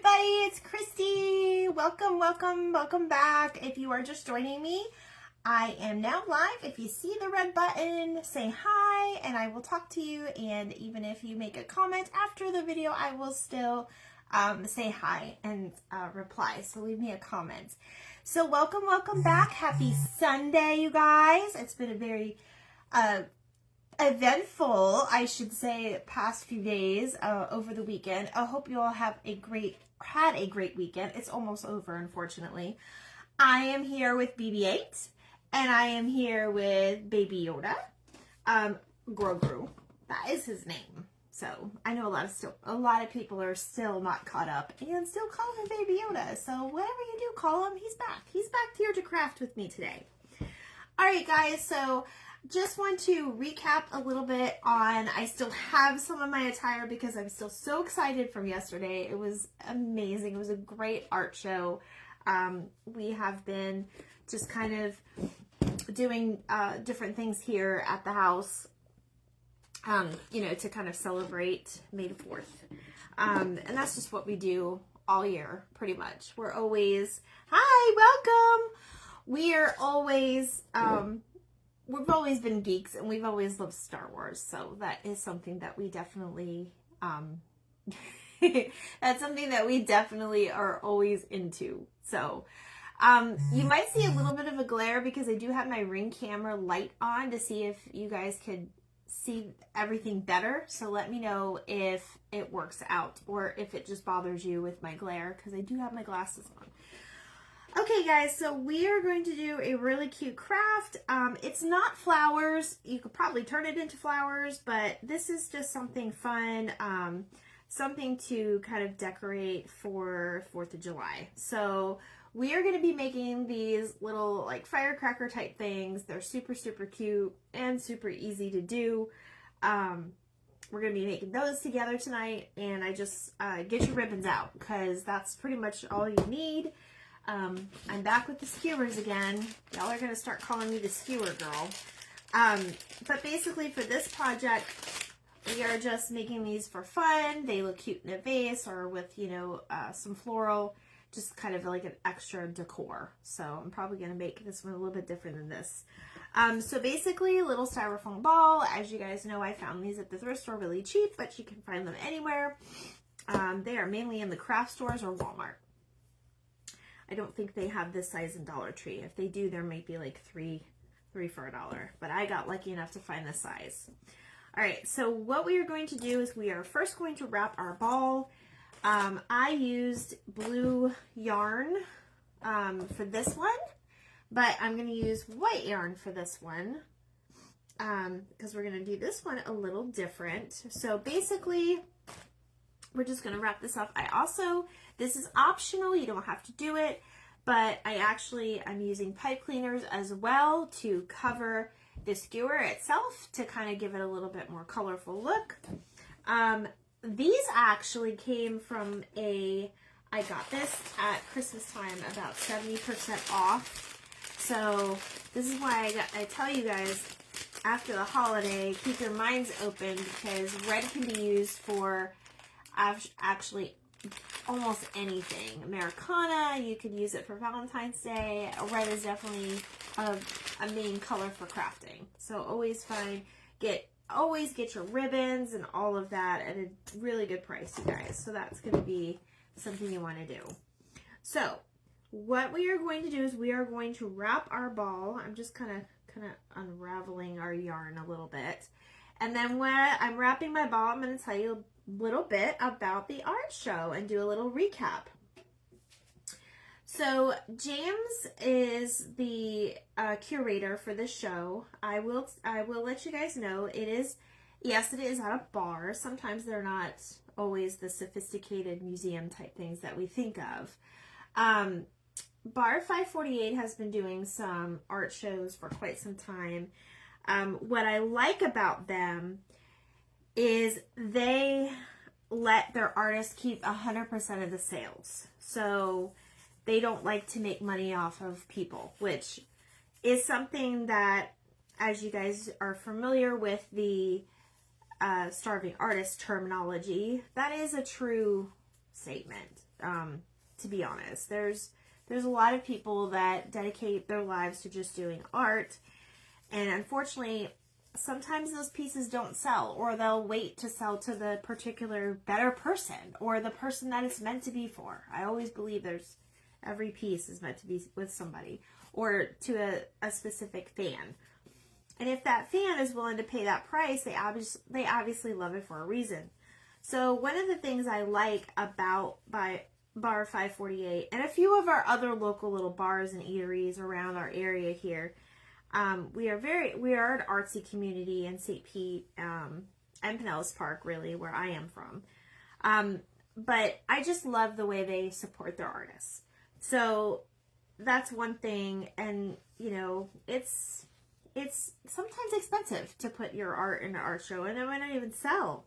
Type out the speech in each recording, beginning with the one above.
everybody, it's Christy. Welcome back. If you are just joining me, I am now live. If you see the red button, say hi and I will talk to you. And even if you make a comment after the video, I will still say hi and reply. So leave me a comment. So welcome back. Happy Sunday, you guys. It's been a very eventful, I should say, past few days over the weekend. I hope you all had a great weekend. It's almost over, unfortunately. I am here with BB-8, and I am here with Baby Yoda. Grogu, that is his name. So I know a lot of people are still not caught up and still call him Baby Yoda. So whatever you do, call him. He's back. He's back here to craft with me today. All right, guys. So just want to recap a little bit on, I still have some of my attire because I'm still so excited from yesterday. It was amazing. It was a great art show. We have been just kind of doing different things here at the house, to kind of celebrate May the 4th. And that's just what we do all year, pretty much. We're always, hi, welcome. We are always, we've always been geeks and we've always loved Star Wars. So that is something that we definitely, that's something that we definitely are always into. So, you might see a little bit of a glare because I do have my Ring camera light on to see if you guys could see everything better. So let me know if it works out or if it just bothers you with my glare because I do have my glasses on. Okay, guys, so we are going to do a really cute craft. It's not flowers. You could probably turn it into flowers, but this is just something fun, something to kind of decorate for 4th of July. So we are going to be making these little like firecracker type things. They're super, super cute and super easy to do. We're going to be making those together tonight, and I just get your ribbons out because that's pretty much all you need. I'm back with the skewers again. Y'all are going to start calling me the skewer girl. But basically for this project, we are just making these for fun. They look cute in a vase or with, some floral, just kind of like an extra decor. So I'm probably going to make this one a little bit different than this. So basically a little styrofoam ball. As you guys know, I found these at the thrift store really cheap, but you can find them anywhere. They are mainly in the craft stores or Walmart. I don't think they have this size in Dollar Tree. If they do, there might be like three for $1, but I got lucky enough to find this size. All right, so what we are going to do is we are first going to wrap our ball. I used blue yarn for this one, but I'm going to use white yarn for this one because we're going to do this one a little different. So basically, we're just going to wrap this up. This is optional. You don't have to do it, but I'm using pipe cleaners as well to cover the skewer itself to kind of give it a little bit more colorful look. These actually came from I got this at Christmas time about 70% off. So this is why I tell you guys after the holiday, keep your minds open because red can be used for actually almost anything. Americana, you could use it for Valentine's Day. Red is definitely a main color for crafting. So always get your ribbons and all of that at a really good price, you guys. So that's going to be something you want to do. So what we are going to do is we are going to wrap our ball. I'm just kind of unraveling our yarn a little bit. And then when I'm wrapping my ball, I'm going to tell you a little bit about the art show and do a little recap. So James is the curator for the show. I will let you guys know it is at a bar. Sometimes they're not always the sophisticated museum type things that we think of. Bar 548 has been doing some art shows for quite some time. What I like about them is they let their artists keep 100% of the sales. So they don't like to make money off of people, which is something that, as you guys are familiar with the starving artist terminology, that is a true statement. to be honest. There's a lot of people that dedicate their lives to just doing art, and unfortunately, sometimes those pieces don't sell, or they'll wait to sell to the particular better person, or the person that it's meant to be for. I always believe every piece is meant to be with somebody, or to a specific fan. And if that fan is willing to pay that price, they obviously love it for a reason. So one of the things I like about Bar 548 and a few of our other local little bars and eateries around our area here, we are an artsy community in St. Pete and Pinellas Park, really, where I am from. But I just love the way they support their artists. So that's one thing, and you know, it's sometimes expensive to put your art in an art show, and it might not even sell.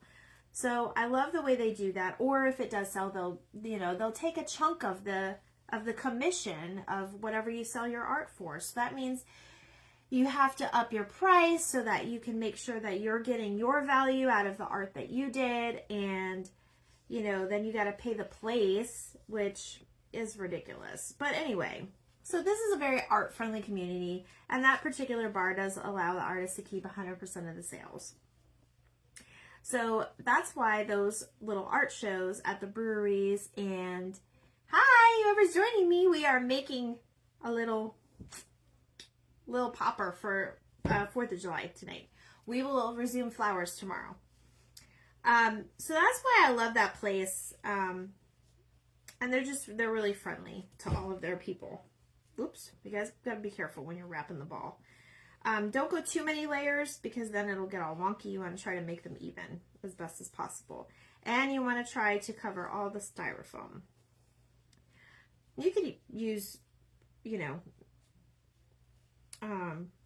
So I love the way they do that. Or if it does sell, they'll take a chunk of the commission of whatever you sell your art for. So that means you have to up your price so that you can make sure that you're getting your value out of the art that you did, and you know, then you got to pay the place, which is ridiculous. But anyway, so this is a very art-friendly community, and that particular bar does allow the artists to keep 100% of the sales. So that's why those little art shows at the breweries, and hi, whoever's joining me, we are making a little popper for 4th of July tonight. We will resume flowers tomorrow. So that's why I love that place. And they're really friendly to all of their people. Oops, you guys gotta be careful when you're wrapping the ball. Don't go too many layers, because then it'll get all wonky. You want to try to make them even as best as possible. And you want to try to cover all the styrofoam. You could use, you know,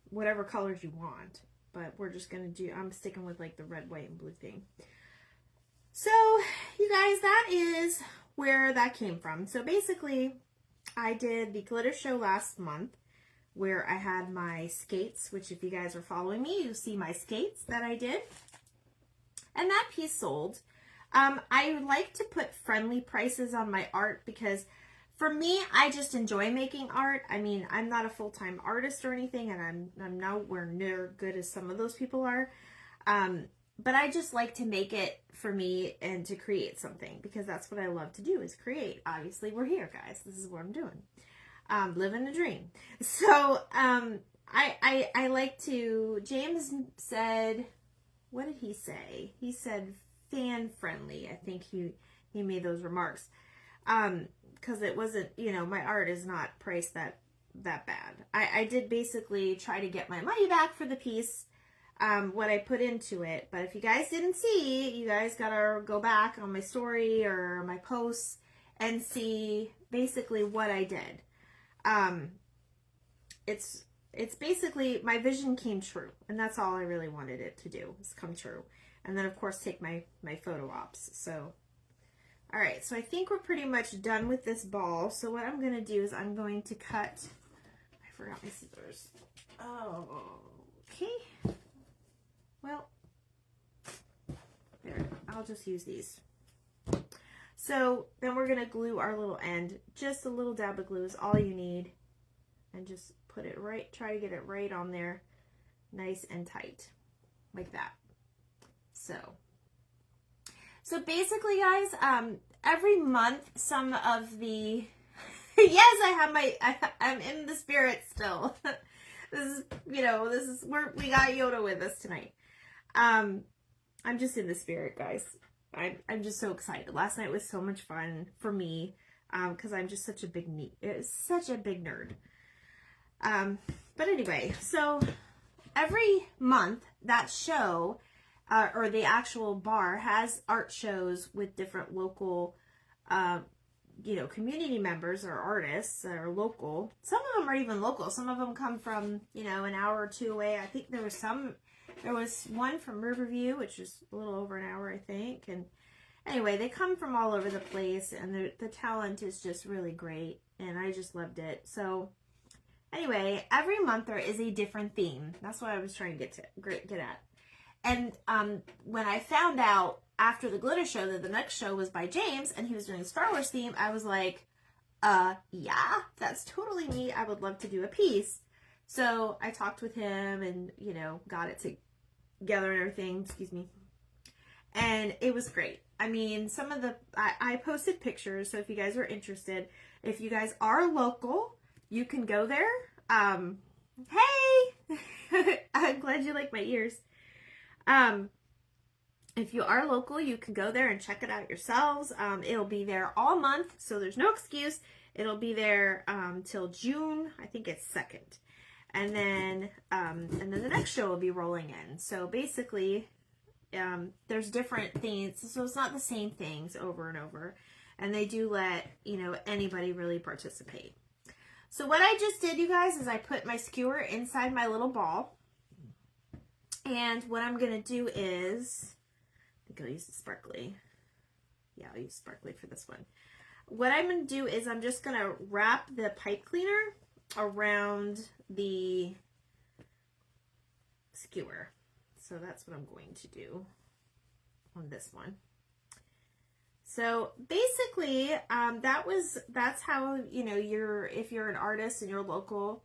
whatever colors you want, but we're just going to I'm sticking with like the red, white, and blue thing. So you guys, that is where that came from. So basically, I did the glitter show last month, where I had my skates, which if you guys are following me, you see my skates that I did. And that piece sold. I like to put friendly prices on my art, because for me, I just enjoy making art. I mean, I'm not a full-time artist or anything, and I'm nowhere near good as some of those people are. But I just like to make it for me and to create something, because that's what I love to do, is create. Obviously, we're here, guys. This is what I'm doing. Living the dream. So, I like to, James said, what did he say? He said fan friendly. I think he made those remarks. Because it wasn't, you know, my art is not priced that bad. I did basically try to get my money back for the piece, what I put into it. But if you guys didn't see, you guys gotta go back on my story or my posts and see basically what I did. It's basically, my vision came true, and that's all I really wanted it to do, is come true. And then of course take my photo ops. So all right, so I think we're pretty much done with this ball. So what I'm going to do is I'm going to cut, I forgot my scissors. Oh, okay. Well, there, I'll just use these. So then we're going to glue our little end. Just a little dab of glue is all you need. And just put it right, try to get it right on there, nice and tight, like that. So basically, guys, every month, some of the, yes, I'm in the spirit still. This is, you know, we got Yoda with us tonight. I'm just in the spirit, guys. I'm just so excited. Last night was so much fun for me, because I'm just such a big nerd. But anyway, so every month that show, or the actual bar, has art shows with different local, you know, community members or artists that are local. Some of them are even local. Some of them come from, you know, an hour or two away. I think there was one from Riverview, which is a little over an hour, I think. And anyway, they come from all over the place, and the talent is just really great, and I just loved it. So anyway, every month there is a different theme. That's what I was trying to get at. And when I found out, after the glitter show, that the next show was by James, and he was doing a Star Wars theme, I was like, yeah, that's totally me. I would love to do a piece. So I talked with him and, you know, got it together and everything, excuse me. And it was great. I mean, some of the, I posted pictures, so if you guys are interested, if you guys are local, you can go there. Hey! I'm glad you like my ears. If you are local, you can go there and check it out yourselves. It'll be there all month, so there's no excuse. It'll be there till June, I think it's 2nd. And then the next show will be rolling in. So basically, there's different things, so it's not the same things over and over. And they do let, you know, anybody really participate. So what I just did, you guys, is I put my skewer inside my little ball. And what I'm going to do is, I think I'll use the sparkly. Yeah, I'll use sparkly for this one. What I'm going to do is I'm just going to wrap the pipe cleaner around the skewer. So that's what I'm going to do on this one. So basically, that's how, you know, if you're an artist and you're local.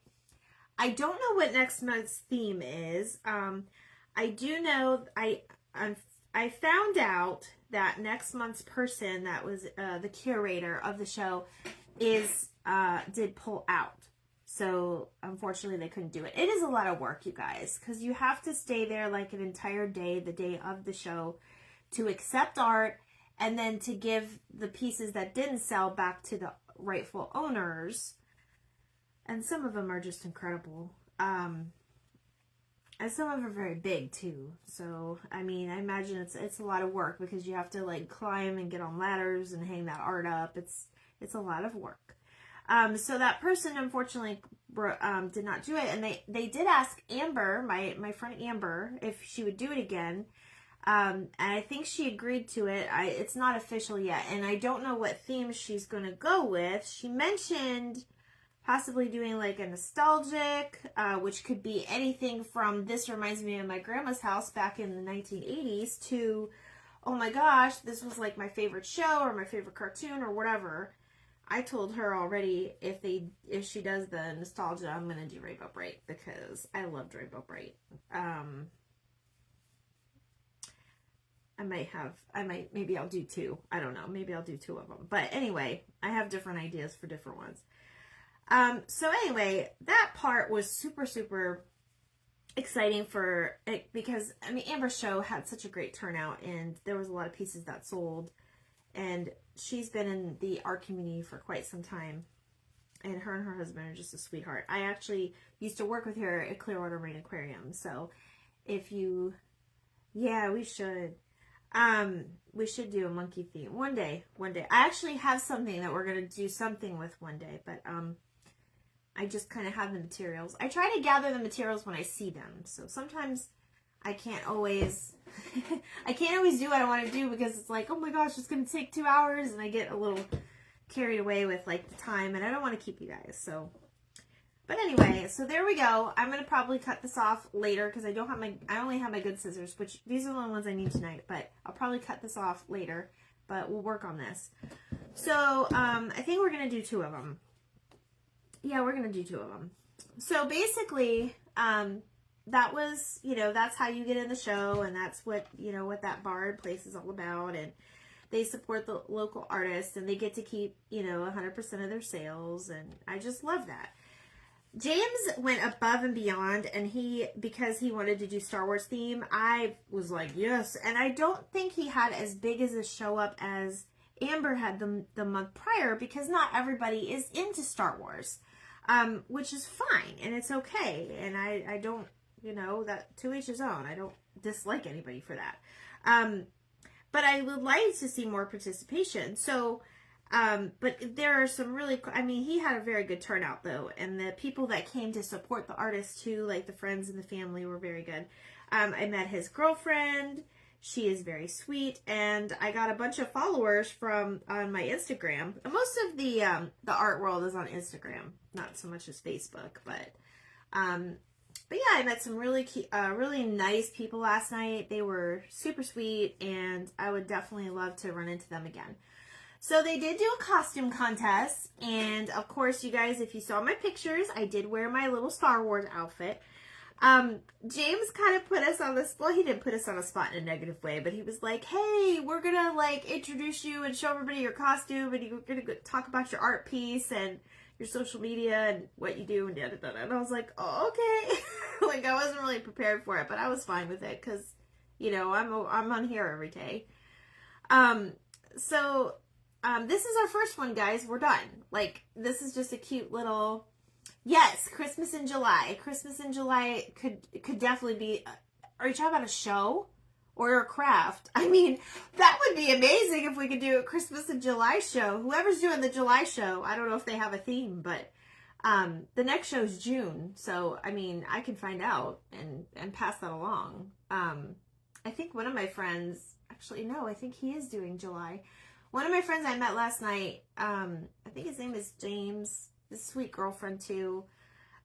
I don't know what next month's theme is. I do know I found out that next month's person that was the curator of the show did pull out. So unfortunately they couldn't do it. It is a lot of work, you guys, because you have to stay there like an entire day, the day of the show, to accept art and then to give the pieces that didn't sell back to the rightful owners. And some of them are just incredible. And some of them are very big too. So, I mean, I imagine it's a lot of work because you have to like climb and get on ladders and hang that art up. It's a lot of work. So that person unfortunately did not do it. And they did ask Amber, my friend Amber, if she would do it again. And I think she agreed to it. It's not official yet. And I don't know what theme she's going to go with. She mentioned possibly doing like a nostalgic, which could be anything from this reminds me of my grandma's house back in the 1980s to, oh my gosh, this was like my favorite show or my favorite cartoon or whatever. I told her already if she does the nostalgia, I'm going to do Rainbow Bright because I loved Rainbow Bright. Maybe I'll do 2. I don't know. Maybe I'll do 2 of them. But anyway, I have different ideas for different ones. So anyway, that part was super, super exciting for it because, I mean, Amber's show had such a great turnout and there was a lot of pieces that sold, and she's been in the art community for quite some time, and her husband are just a sweetheart. I actually used to work with her at Clearwater Marine Aquarium. So yeah, we should do a monkey theme one day. I actually have something that we're going to do something with one day, but, I just kind of have the materials. I try to gather the materials when I see them. So sometimes I can't always do what I want to do because it's like, oh my gosh, it's going to take 2 hours. And I get a little carried away with like the time, and I don't want to keep you guys. So, but anyway, so there we go. I'm going to probably cut this off later because I only have my good scissors, which these are the only ones I need tonight, but I'll probably cut this off later, but we'll work on this. So, I think we're going to do 2 of them. Yeah, we're going to do 2 of them. So basically, that was, you know, that's how you get in the show, and that's what, you know, what that barred place is all about, and they support the local artists, and they get to keep, you know, 100% of their sales, and I just love that. James went above and beyond, and because he wanted to do Star Wars theme, I was like, yes, and I don't think he had as big as a show up as Amber had the month prior, because not everybody is into Star Wars. Which is fine, and it's okay, and I don't, you know, that to each his own. I don't dislike anybody for that. But I would like to see more participation. So, but there are some really, I mean, he had a very good turnout though, and the people that came to support the artist too, like the friends and the family, were very good. I met his girlfriend. She is very sweet, and I got a bunch of followers on my Instagram. Most of the art world is on Instagram, not so much as Facebook, but But yeah, I met some really nice people last night. They were super sweet, and I would definitely love to run into them again. So they did do a costume contest, and of course, you guys, if you saw my pictures, I did wear my little Star Wars outfit. James kind of put us on this, well, he didn't put us on a spot in a negative way, but he was like, hey, we're gonna like introduce you and show everybody your costume, and you're gonna talk about your art piece and your social media and what you do and da da da. And I was like, oh, okay. Like, I wasn't really prepared for it, but I was fine with it because, you know, I'm on here every day. This is our first one, guys. We're done. Like, this is just a cute little, yes, Christmas in July. Christmas in July could definitely be, are you talking about a show or a craft? I mean, that would be amazing if we could do a Christmas in July show. Whoever's doing the July show, I don't know if they have a theme, but the next show is June. So, I mean, I can find out and pass that along. I think one of my friends, actually, no, I think he is doing July. One of my friends I met last night, I think his name is James, this sweet girlfriend too.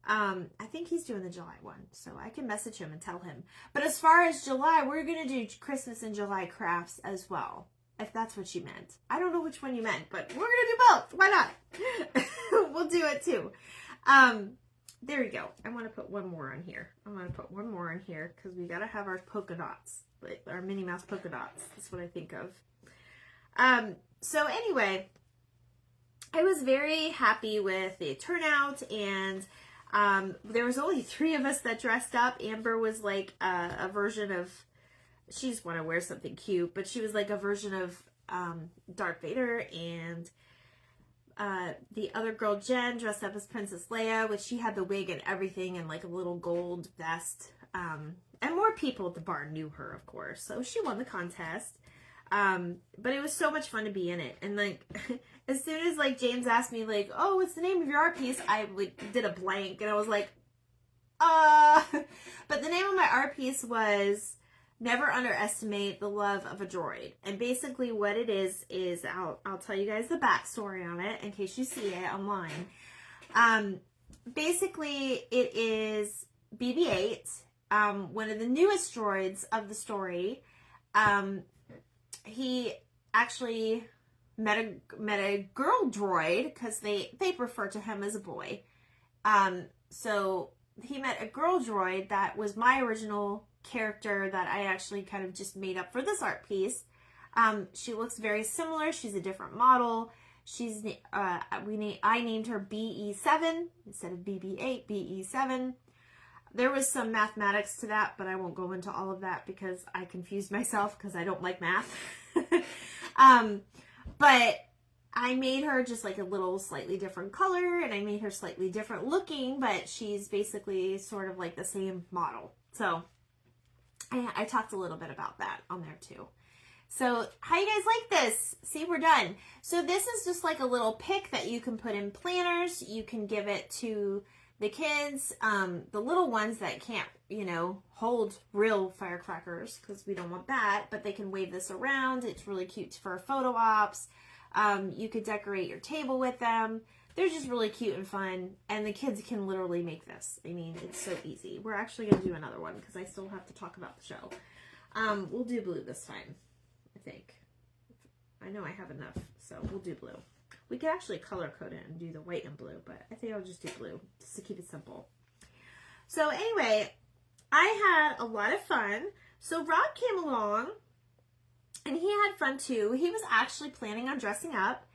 I think he's doing the July one, so I can message him and tell him. But as far as July, we're going to do Christmas and July crafts as well, if that's what you meant. I don't know which one you meant, but we're going to do both. Why not? We'll do it too. There we go. I want to put one more on here. Because we got to have our polka dots, like our Minnie Mouse polka dots. That's what I think of. So anyway, I was very happy with the turnout, and there was only 3 of us that dressed up. Amber was like a version of, she just wanted to wear something cute, but she was like a version of Darth Vader, and the other girl, Jen, dressed up as Princess Leia, which she had the wig and everything and like a little gold vest. And more people at the bar knew her, of course, so she won the contest. But it was so much fun to be in it. And like, as soon as like James asked me like, oh, what's the name of your art piece? I did a blank, and I was like, but the name of my art piece was Never Underestimate the Love of a Droid. And basically what it is I'll tell you guys the backstory on it in case you see it online. Basically it is BB-8, one of the newest droids of the story. He actually met a girl droid because they refer to him as a boy. So he met a girl droid that was my original character that I actually kind of just made up for this art piece. She looks very similar. She's a different model. I named her BE7 instead of BB-8, BE7. There was some mathematics to that, but I won't go into all of that because I confused myself because I don't like math. But I made her just like a little slightly different color, and I made her slightly different looking, but she's basically sort of like the same model. So I talked a little bit about that on there too. So how you guys like this? See, we're done. So this is just like a little pick that you can put in planners. You can give it to the kids, the little ones that can't, you know, hold real firecrackers because we don't want that, but they can wave this around. It's really cute for photo ops. You could decorate your table with them. They're just really cute and fun, and the kids can literally make this. I mean, it's so easy. We're actually going to do another one because I still have to talk about the show. We'll do blue this time, I think. I know I have enough, so we'll do blue. We could actually color code it and do the white and blue, but I think I'll just do blue just to keep it simple. So anyway, I had a lot of fun. So Rob came along, and he had fun too. He was actually planning on dressing up.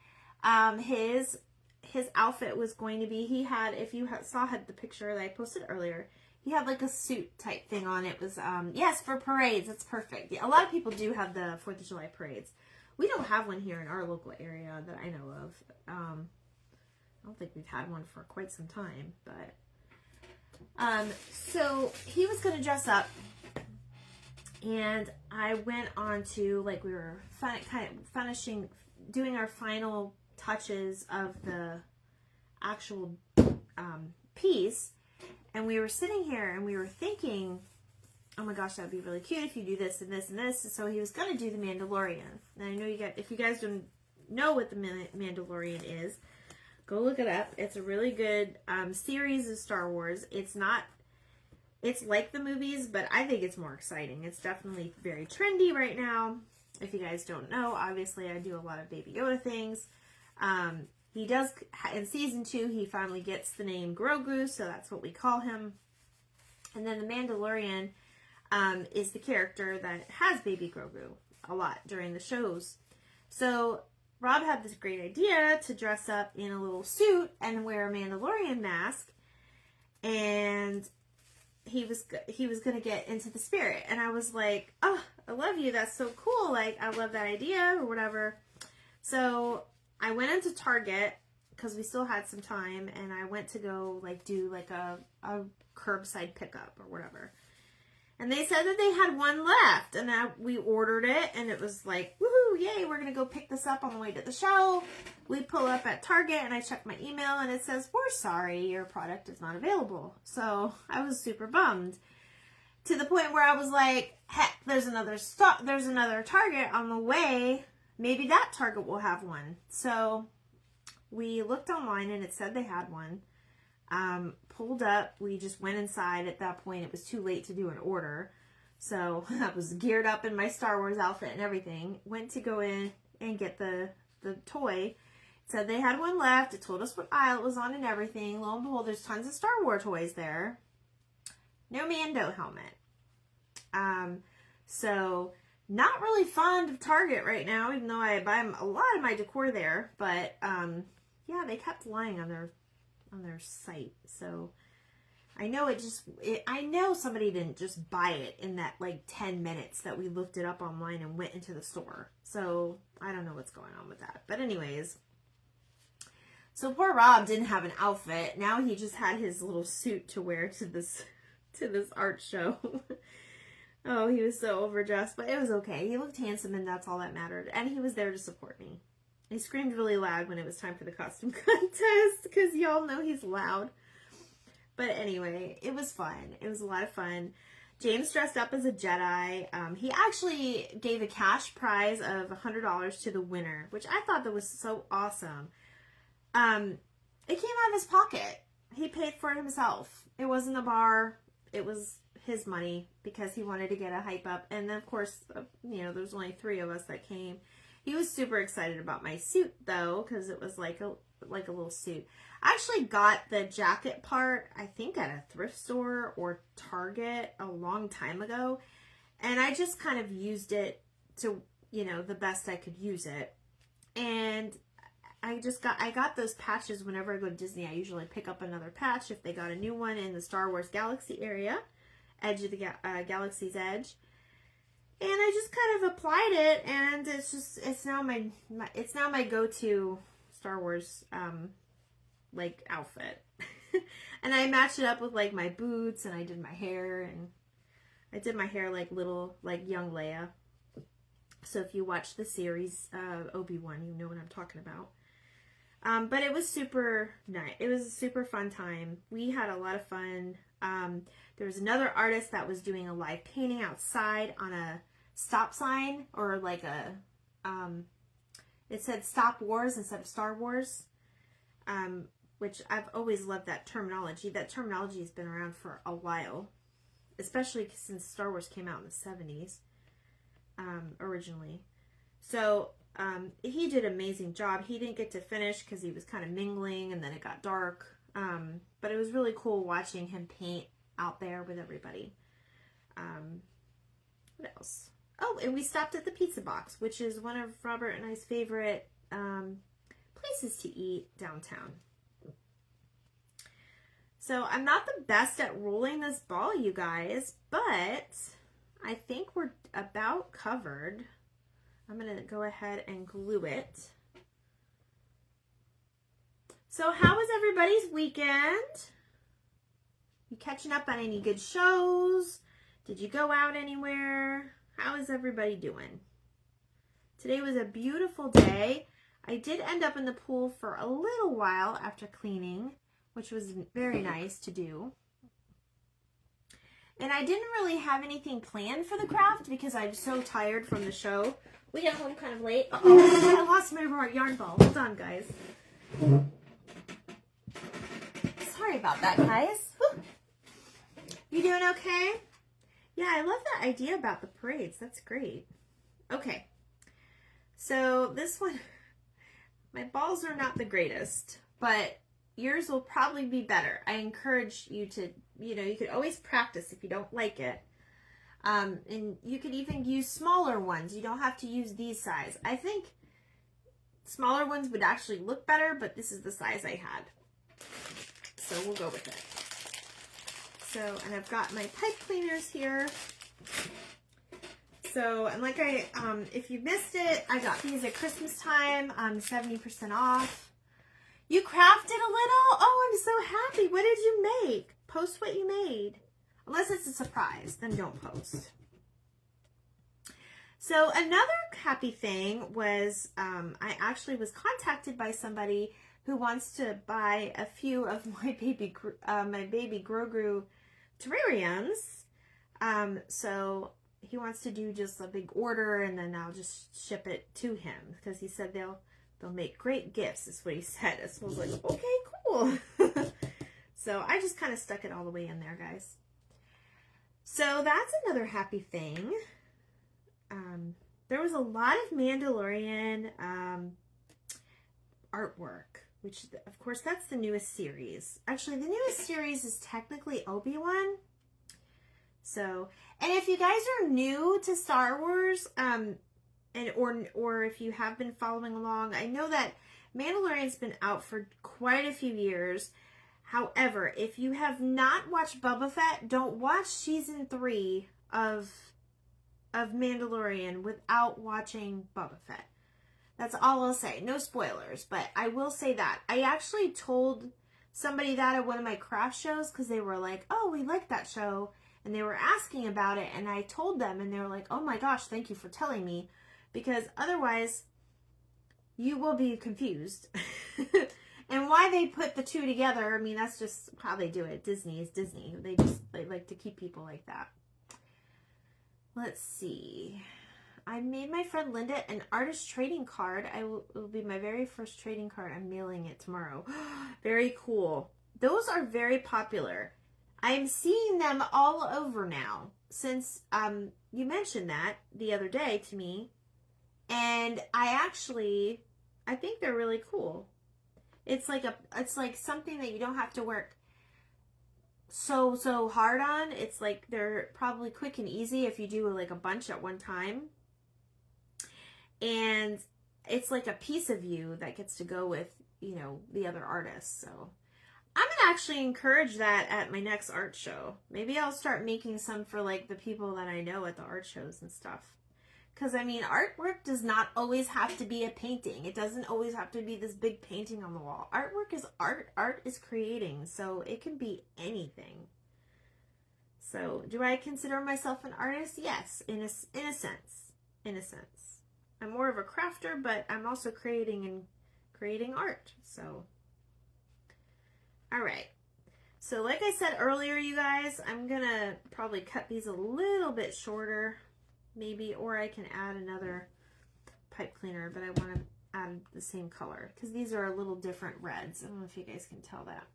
His outfit was going to be, he had, if you saw the picture that I posted earlier, he had like a suit type thing on. It was, yes, for parades. It's perfect. Yeah, a lot of people do have the 4th of July parades. We don't have one here in our local area that I know of. I don't think we've had one for quite some time, but, so he was going to dress up, and I went on to, like, we were doing our final touches of the actual piece, and we were sitting here and we were thinking, oh my gosh, that would be really cute if you do this and this and this. So he was going to do the Mandalorian. And I know if you guys don't know what the Mandalorian is, go look it up. It's a really good series of Star Wars. It's It's like the movies, but I think it's more exciting. It's definitely very trendy right now. If you guys don't know, obviously I do a lot of Baby Yoda things. He does, in season 2, he finally gets the name Grogu, so that's what we call him. And then the Mandalorian is the character that has Baby Grogu a lot during the shows. So Rob had this great idea to dress up in a little suit and wear a Mandalorian mask, and he was going to get into the spirit. And I was like, oh, I love you. That's so cool. Like, I love that idea or whatever. So I went into Target because we still had some time, and I went to go like do like a curbside pickup or whatever. And they said that they had one left, and we ordered it, and it was like, woohoo, yay, we're going to go pick this up on the way to the show. We pull up at Target, and I check my email, and it says, we're sorry, your product is not available. So I was super bummed, to the point where I was like, heck, there's another Target on the way. Maybe that Target will have one. So we looked online, and it said they had one. Pulled up, we just went inside. At that point, it was too late to do an order, so I was geared up in my Star Wars outfit and everything. Went to go in and get the toy. It said they had one left. It told us what aisle it was on and everything. Lo and behold, there's tons of Star Wars toys there. No Mando helmet. So not really fond of Target right now, even though I buy a lot of my decor there. But yeah, they kept lying on their site. So I know I know somebody didn't just buy it in that like 10 minutes that we looked it up online and went into the store. So I don't know what's going on with that. But anyways, so poor Rob didn't have an outfit. Now he just had his little suit to wear to this art show. Oh, he was so overdressed, but it was okay. He looked handsome, and that's all that mattered. And he was there to support me. He screamed really loud when it was time for the costume contest, because y'all know he's loud. But anyway, it was fun. It was a lot of fun. James dressed up as a Jedi. He actually gave a cash prize of $100 to the winner, which I thought that was so awesome. It came out of his pocket. He paid for it himself. It wasn't a bar. It was his money because he wanted to get a hype up. And then, of course, there's only 3 of us that came. He was super excited about my suit, though, because it was like a little suit. I actually got the jacket part, I think, at a thrift store or Target a long time ago. And I just kind of used it to, the best I could use it. And I got those patches whenever I go to Disney. I usually pick up another patch if they got a new one in the Star Wars Galaxy area, edge of the Galaxy's Edge. And I just kind of applied it, and it's now my go-to Star Wars like outfit. And I matched it up with like my boots, and I did my hair, and I did my hair like young Leia. So if you watch the series Obi-Wan, you know what I'm talking about. But it was super nice. It was a super fun time. We had a lot of fun. There was another artist that was doing a live painting outside on a stop sign, or like it said Stop Wars instead of Star Wars, which I've always loved that terminology. That terminology has been around for a while, especially since Star Wars came out in the 70s originally. So he did an amazing job. He didn't get to finish because he was kind of mingling, and then it got dark. But it was really cool watching him paint out there with everybody. What else? Oh, and we stopped at the Pizza Box, which is one of Robert and I's favorite places to eat downtown. So I'm not the best at rolling this ball, you guys, but I think we're about covered. I'm going to go ahead and glue it. So how was everybody's weekend? You catching up on any good shows? Did you go out anywhere? How is everybody doing? Today was a beautiful day. I did end up in the pool for a little while after cleaning, which was very nice to do. And I didn't really have anything planned for the craft because I'm so tired from the show. We got home kind of late. Uh-oh, I lost my yarn ball. Hold on, guys. Sorry about that, guys. Whew. You doing okay? Yeah, I love that idea about the parades. That's great. Okay. So this one, my balls are not the greatest, but yours will probably be better. I encourage you to, you could always practice if you don't like it. And you could even use smaller ones. You don't have to use these size. I think smaller ones would actually look better, but this is the size I had. So we'll go with it. So, and I've got my pipe cleaners here. So, and like if you missed it, I got these at Christmas time, 70% off. You crafted a little? Oh, I'm so happy. What did you make? Post what you made. Unless it's a surprise, then don't post. So another happy thing was, I actually was contacted by somebody who wants to buy a few of my baby Grogu terrariums. So he wants to do just a big order, and then I'll just ship it to him because he said they'll make great gifts. Is what he said. So I was like, okay, cool. So I just kind of stuck it all the way in there, guys. So that's another happy thing. There was a lot of Mandalorian artwork, which, of course, that's the newest series. Actually, the newest series is technically Obi-Wan. So, and if you guys are new to Star Wars, or if you have been following along, I know that Mandalorian's been out for quite a few years. However, if you have not watched Boba Fett, don't watch season 3 of Mandalorian without watching Boba Fett. That's all I'll say. No spoilers, but I will say that. I actually told somebody that at one of my craft shows because they were like, oh, we like that show. And they were asking about it, and I told them, and they were like, oh my gosh, thank you for telling me. Because otherwise, you will be confused. And why they put the two together, I mean, that's just how they do it. Disney is Disney. They like to keep people like that. Let's see. I made my friend Linda an artist trading card. It will be my very first trading card. I'm mailing it tomorrow. Very cool. Those are very popular. I'm seeing them all over now since you mentioned that the other day to me. And I think they're really cool. It's like something that you don't have to work so hard on. It's like they're probably quick and easy if you do like a bunch at one time. And it's like a piece of you that gets to go with, the other artists. So I'm going to actually encourage that at my next art show. Maybe I'll start making some for like the people that I know at the art shows and stuff. Because, I mean, artwork does not always have to be a painting. It doesn't always have to be this big painting on the wall. Artwork is art. Art is creating. So it can be anything. So do I consider myself an artist? Yes, in a sense. In a sense. I'm more of a crafter, but I'm also creating art. So, all right. So like I said earlier, you guys, I'm going to probably cut these a little bit shorter. Maybe, or I can add another pipe cleaner, but I want to add the same color because these are a little different reds. I don't know if you guys can tell that.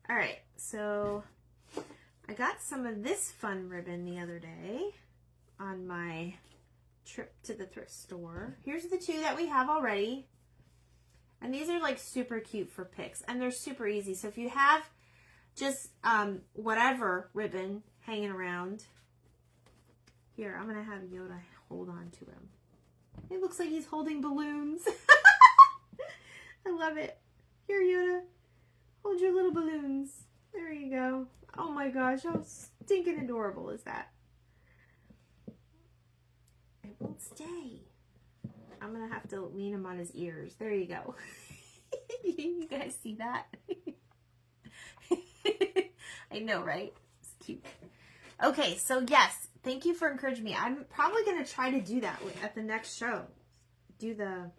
All right, so I got some of this fun ribbon the other day on my trip to the thrift store. Here's the two that we have already. And these are like super cute for pics, and they're super easy. So if you have just whatever ribbon hanging around, here, I'm going to have Yoda hold on to him. It looks like he's holding balloons. I love it. Here, Yoda. Hold your little balloons. There you go. Oh my gosh, how stinking adorable is that? It won't stay. I'm going to have to lean him on his ears. There you go. You guys see that? I know, right? It's cute. Okay, so yes. Thank you for encouraging me. I'm probably going to try to do that at the next show. Do the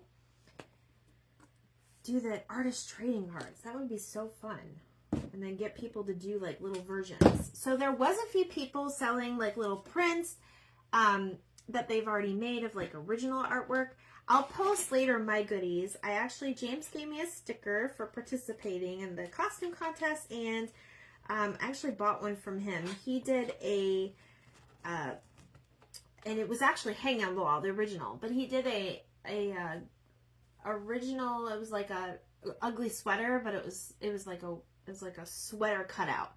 artist trading cards. That would be so fun. And then get people to do like little versions. So there was a few people selling like little prints that they've already made of like original artwork. I'll post later my goodies. James gave me a sticker for participating in the costume contest, and I actually bought one from him. He did a, and it was actually hanging on the wall, the original, but he did a original, it was like a ugly sweater, but it was like a sweater cutout.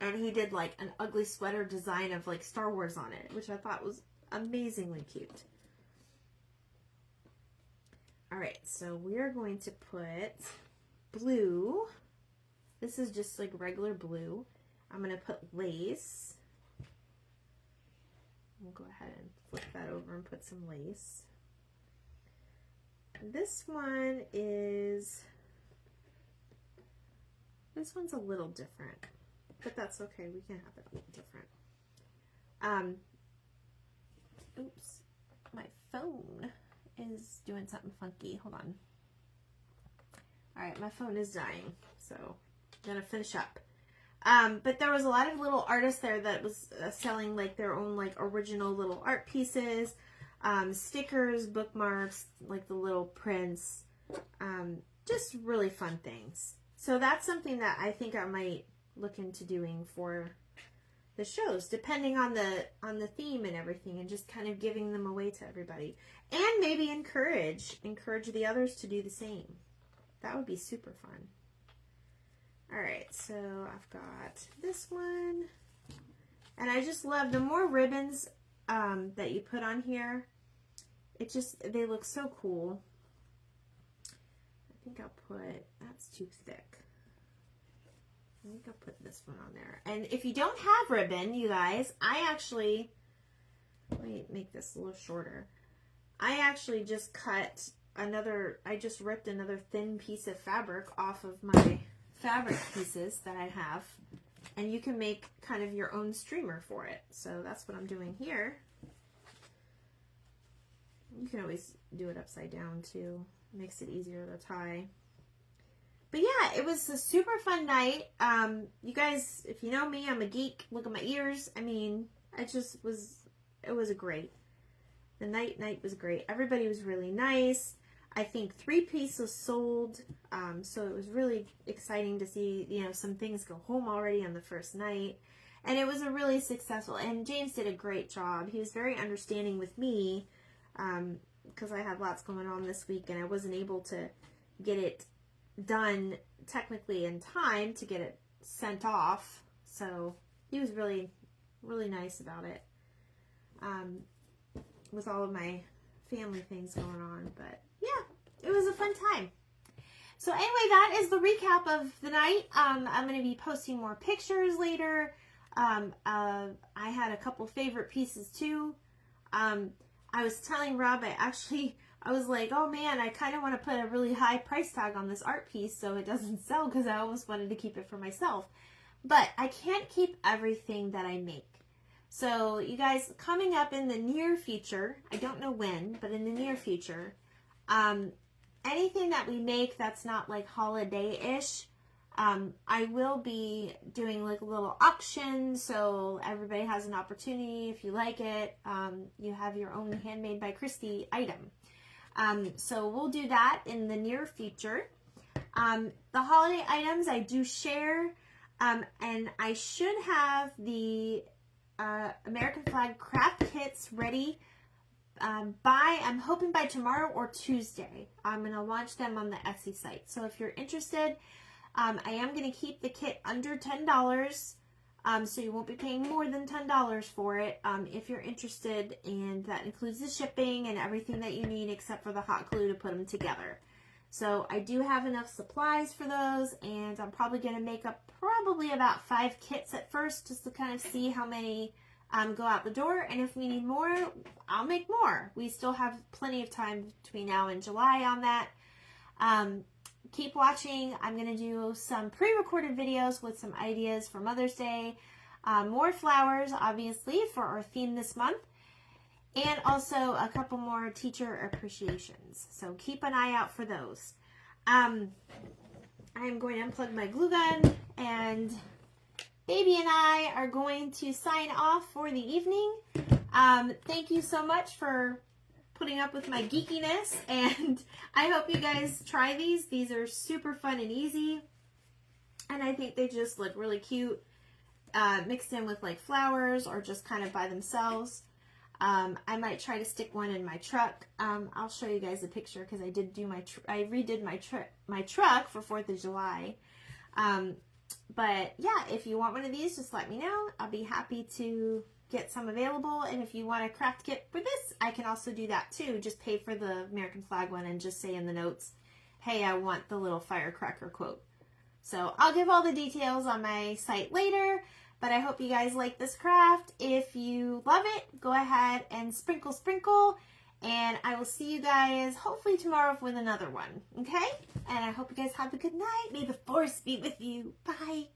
And he did like an ugly sweater design of like Star Wars on it, which I thought was amazingly cute. All right, so we're going to put blue. This is just like regular blue. I'm going to put lace. We'll go ahead and flip that over and put some lace. This one is, this one's a little different, but that's okay. We can have it a little different. Oops, my phone is doing something funky. Hold on. All right, my phone is dying, so I'm gonna finish up. But there was a lot of little artists there that was selling like their own like original little art pieces, stickers, bookmarks, like the little prints, just really fun things. So that's something that I think I might look into doing for the shows, depending on the theme and everything, and just kind of giving them away to everybody, and maybe encourage the others to do the same. That would be super fun. All right, so I've got this one, and I just love the more ribbons that you put on here. It just, they look so cool. I think I'll put, that's too thick. I think I'll put this one on there. And if you don't have ribbon, you guys, I actually, let me make this a little shorter. I actually just cut another, I just ripped another thin piece of fabric off of my fabric pieces that I have. And you can make kind of your own streamer for it. So that's what I'm doing here. You can always do it upside down too. Makes it easier to tie. But yeah, it was a super fun night. You guys, if you know me, I'm a geek. Look at my ears. I mean, it was a great. The night was great. Everybody was really nice. I think 3 pieces sold. So it was really exciting to see, you know, some things go home already on the first night. And it was a really successful, and James did a great job. He was very understanding with me, because I had lots going on this week and I wasn't able to get it done technically in time to get it sent off. So he was really, really nice about it, with all of my family things going on. But yeah, it was a fun time. So anyway, that is the recap of the night. I'm going to be posting more pictures later. I had a couple favorite pieces too. I was telling Rob, I was like, oh man, I kind of want to put a really high price tag on this art piece so it doesn't sell, because I almost wanted to keep it for myself. But I can't keep everything that I make. So you guys, coming up in the near future, I don't know when, but in the near future, anything that we make that's not like holiday-ish, I will be doing like a little auction, so everybody has an opportunity. If you like it, you have your own Handmade by Christy item. So we'll do that in the near future. The holiday items I do share, and I should have the American flag craft kits ready I'm hoping by tomorrow or Tuesday. I'm going to launch them on the Etsy site. So if you're interested, I am going to keep the kit under $10, so you won't be paying more than $10 for it if you're interested, and that includes the shipping and everything that you need except for the hot glue to put them together. So I do have enough supplies for those, and I'm probably going to make up probably about 5 kits at first, just to kind of see how many go out the door, and if we need more, I'll make more. We still have plenty of time between now and July on that. Keep watching. I'm going to do some pre-recorded videos with some ideas for Mother's Day. More flowers, obviously, for our theme this month. And also a couple more teacher appreciations. So keep an eye out for those. I'm going to unplug my glue gun, and Baby and I are going to sign off for the evening. Thank you so much for putting up with my geekiness, and I hope you guys try these. These are super fun and easy, and I think they just look really cute. mixed in with like flowers or just kind of by themselves. I might try to stick one in my truck. I'll show you guys a picture because I did do I redid my truck for 4th of July. But yeah, if you want one of these, just let me know. I'll be happy to get some available. And if you want a craft kit for this, I can also do that too. Just pay for the American flag one and just say in the notes, hey, I want the little firecracker quote. So I'll give all the details on my site later, but I hope you guys like this craft. If you love it, go ahead and sprinkle, sprinkle, and I will see you guys hopefully tomorrow with another one, okay? And I hope you guys have a good night. May the force be with you. Bye.